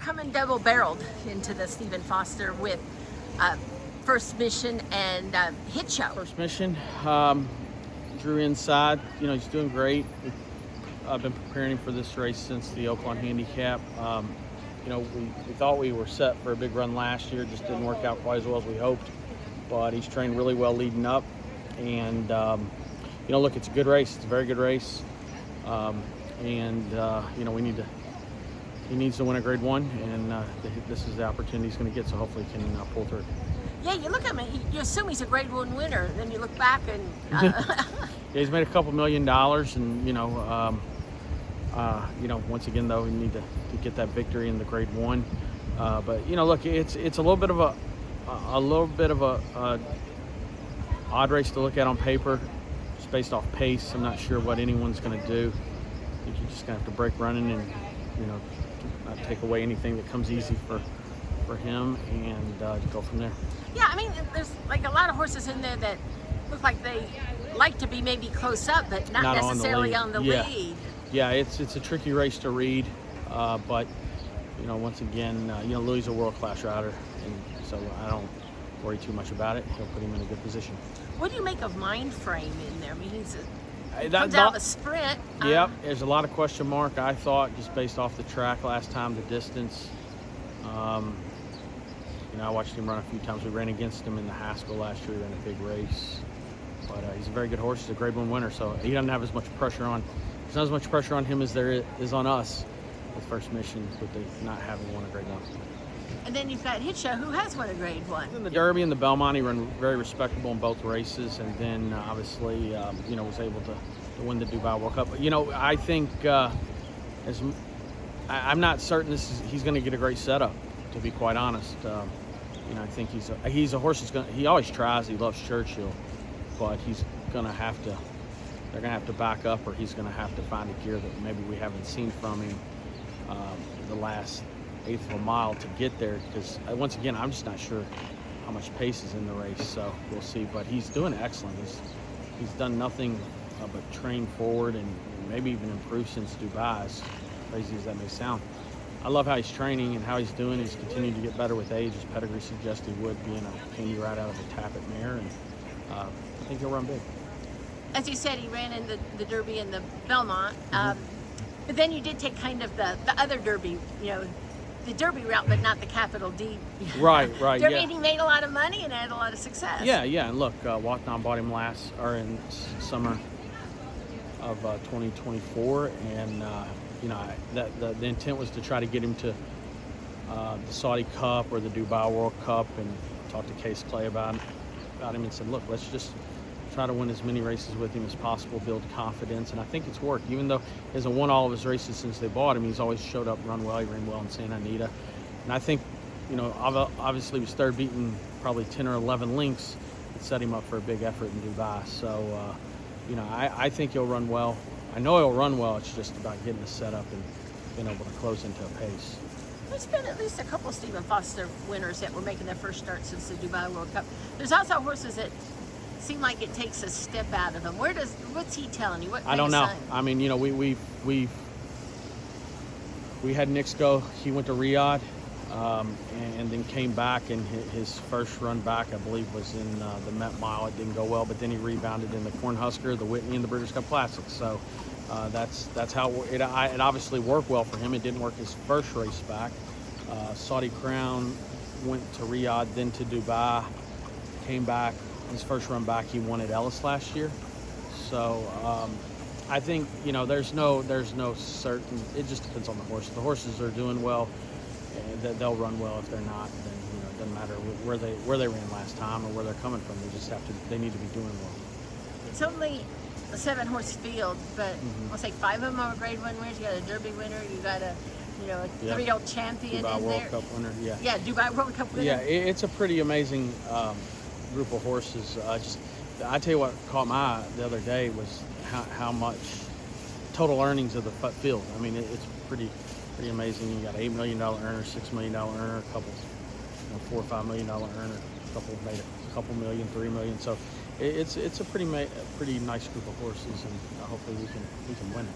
coming double-barreled into the Stephen Foster with First Mission and Hit Show. First Mission, Drew inside. You know, he's doing great. I've been preparing him for this race since the Oakland Handicap. You know, we thought we were set for a big run last year. Just didn't work out quite as well as we hoped. But he's trained really well leading up. And, you know, look, it's a good race. It's a very good race. You know, he needs to win a grade 1. And this is the opportunity he's going to get. So hopefully he can pull through. Yeah, you look at him, you assume he's a grade 1 winner. Then you look back and... Yeah, he's made a couple $1 million. And, you know, once again, though, we need to get that victory in the grade 1. But you know, look, it's a little bit of a odd race to look at on paper, just based off pace. I'm not sure what anyone's going to do. I think you're just going to have to break running and, you know, not take away anything that comes easy for him and go from there. Yeah, I mean, there's like a lot of horses in there that look like they like to be maybe close up, but not necessarily on the lead. Yeah, it's a tricky race to read, but you know, once again, you know, Louis is a world-class rider, and so I don't worry too much about it. He'll put him in a good position. What do you make of Mind Frame in there? I mean, he comes out of a sprint. Yep, there's a lot of question mark. I thought just based off the track last time, the distance. You know, I watched him run a few times. We ran against him in the Haskell last year. We ran a big race, but he's a very good horse. He's a grade 1 winner, so he doesn't have as much pressure on. There's not as much pressure on him as there is on us with First Mission, with the not having won a grade 1. And then you've got Hit Show, who has won a grade 1. In the Derby and the Belmont, he ran very respectable in both races, and then obviously, you know, was able to win the Dubai World Cup. But you know, I think I'm not certain he's going to get a great setup, to be quite honest. You know, I think he's a horse he always tries. He loves Churchill, but he's going to have to. They're going to have to back up, or he's going to have to find a gear that maybe we haven't seen from him the last eighth of a mile to get there. Because once again, I'm just not sure how much pace is in the race, so we'll see. But he's doing excellent. He's done nothing but train forward and maybe even improve since Dubai, as crazy as that may sound. I love how he's training and how he's doing. He's continuing to get better with age. His pedigree suggests he would, being a handy ride out of a Tappet mare, and I think he'll run big. As you said, he ran in the Derby and the Belmont, but then you did take kind of the other Derby, you know, the Derby route, but not the capital D. Right, Derby, yeah. And he made a lot of money and had a lot of success. Yeah, and look, Wathnan bought him in summer of 2024, and you know, the intent was to try to get him to the Saudi Cup or the Dubai World Cup, and talked to Case Clay about him and said, look, let's just try to win as many races with him as possible, build confidence, and I think it's worked. Even though he hasn't won all of his races since they bought him, he's always showed up, run well. He ran well in Santa Anita, and I think, you know, obviously he was third, beating probably 10 or 11 lengths. It set him up for a big effort in Dubai. So, you know, I think he'll run well. I know he'll run well. It's just about getting the setup and being able to close into a pace. There's been at least a couple of Stephen Foster winners that were making their first start since the Dubai World Cup. There's also horses that seem like it takes a step out of him. What's he telling you? I don't know. I mean, you know, we had Nick's go. He went to Riyadh, and then came back, and his first run back, I believe, was in the Met Mile. It didn't go well, but then he rebounded in the Cornhusker, the Whitney, and the British Cup Classic. So that's how it obviously worked well for him. It didn't work his first race back. Saudi Crown went to Riyadh, then to Dubai, came back. His first run back, he won at Ellis last year. So I think, you know, there's no certain. It just depends on the horse. If the horses are doing well, they'll run well. If they're not, then, you know, it doesn't matter where they ran last time or where they're coming from. They need to be doing well. It's only a 7-horse field, but I'll say 5 of them are grade 1 winners. You got a Derby winner. You got a 3-year-old champion Dubai in World there. Cup winner. Yeah, Dubai World Cup winner. Yeah, it's a pretty amazing group of horses. I tell you what caught my eye the other day was how much total earnings of the field. I mean, it's pretty amazing. You got $8 million earner, $6 million earner, a couple, $4 or $5 million earner, a couple made a couple million, $3 million. So it's a pretty nice group of horses, and hopefully we can win it.